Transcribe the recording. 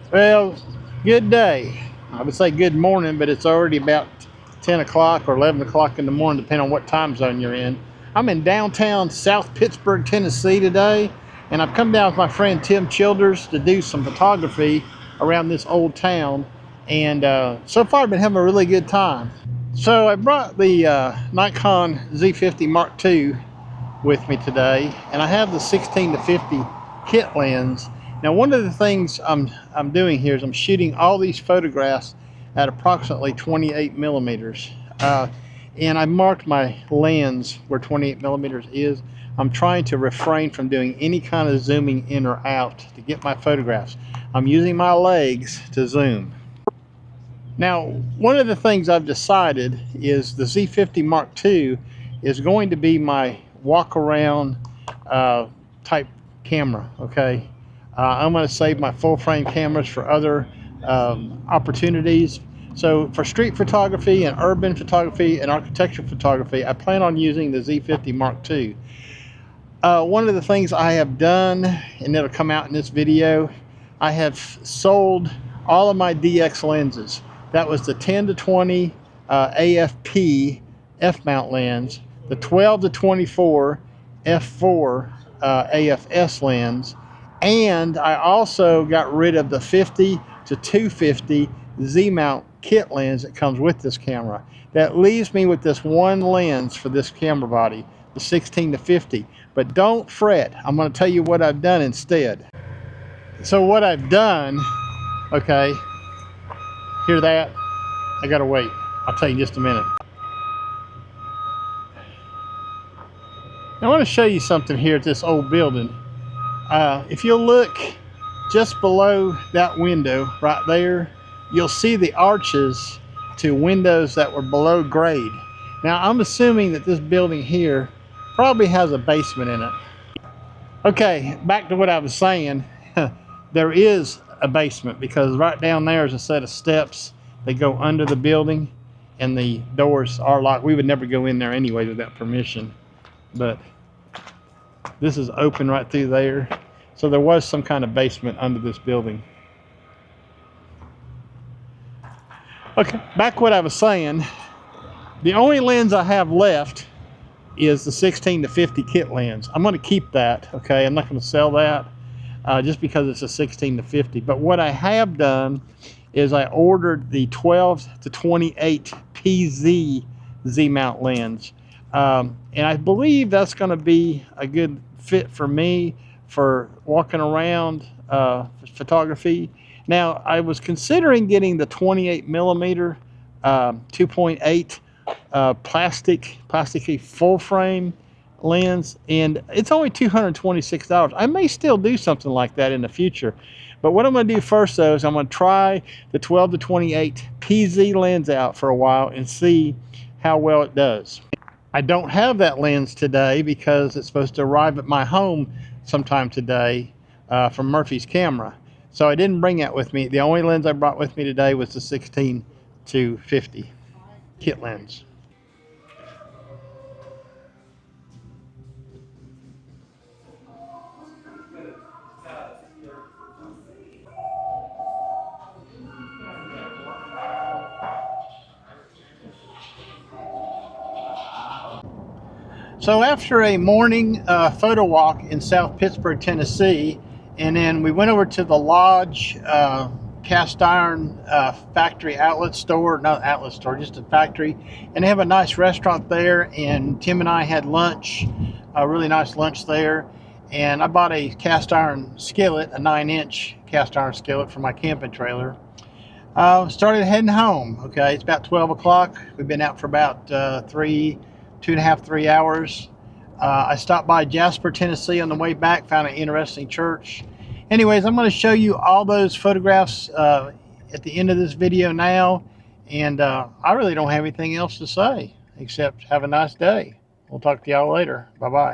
Well, good day. I would say good morning, but it's already about 10 o'clock or 11 o'clock in the morning, depending on what time zone you're in. I'm in downtown South Pittsburgh, Tennessee today, and I've come down with my friend Tim Childers to do some photography around this old town. And so far I've been having a really good time. So I brought the Nikon Z50 Mark II with me today, and I have the 16 to 50 kit lens. Now, one of the things I'm doing here is I'm shooting all these photographs at approximately 28 millimeters. And I marked my lens where 28 millimeters is. I'm trying to refrain from doing any kind of zooming in or out to get my photographs. I'm using my legs to zoom. Now, one of the things I've decided is the Z50 Mark II is going to be my walk-around type camera, okay? I'm going to save my full-frame cameras for other opportunities. So for street photography and urban photography and architectural photography, I plan on using the Z50 Mark II. One of the things I have done, and it'll come out in this video, I have sold all of my DX lenses. That was the 10 to 20 AFP F-mount lens, the 12 to 24 F4 AFS lens, and I also got rid of the 50 to 250 Z-mount kit lens that comes with this camera. That leaves me with this one lens for this camera body, the 16 to 50. But don't fret, I'm going to tell you what I've done instead. So what I've done, okay, hear that? I gotta wait. I'll tell you in just a minute. I want to show you something here at this old building. If you'll look just below that window right there, you'll see the arches to windows that were below grade. Now, I'm assuming that this building here probably has a basement in it. Okay, back to what I was saying. There is a basement because right down there is a set of steps. They go under the building and the doors are locked. We would never go in there anyway without permission, but this is open right through there. So there was some kind of basement under this building. Okay, back to what I was saying. The only lens I have left is the 16 to 50 kit lens. I'm going to keep that, okay? I'm not going to sell that just because it's a 16 to 50. But what I have done is I ordered the 12 to 28 PZ Z-mount lens. And I believe that's going to be a good fit for me for walking around photography. Now, I was considering getting the 28 millimeter 2.8 plasticky full frame lens, and it's only $226. I may still do something like that in the future. But what I'm going to do first, though, is I'm going to try the 12 to 28 PZ lens out for a while and see how well it does. I don't have that lens today because it's supposed to arrive at my home sometime today from Murphy's Camera. So I didn't bring that with me. The only lens I brought with me today was the 16 to 50 kit lens. So after a morning photo walk in South Pittsburgh, Tennessee, and then we went over to the Lodge cast iron factory outlet store, not outlet store, just a factory, and they have a nice restaurant there, and Tim and I had lunch, a really nice lunch there, and I bought a cast iron skillet, a 9-inch cast iron skillet for my camping trailer. Started heading home. Okay, it's about 12 o'clock. We've been out for about 2.5-3 hours. I stopped by Jasper, Tennessee on the way back, found an interesting church. Anyways, I'm going to show you all those photographs at the end of this video now, and I really don't have anything else to say except have a nice day. We'll talk to y'all later. Bye-bye.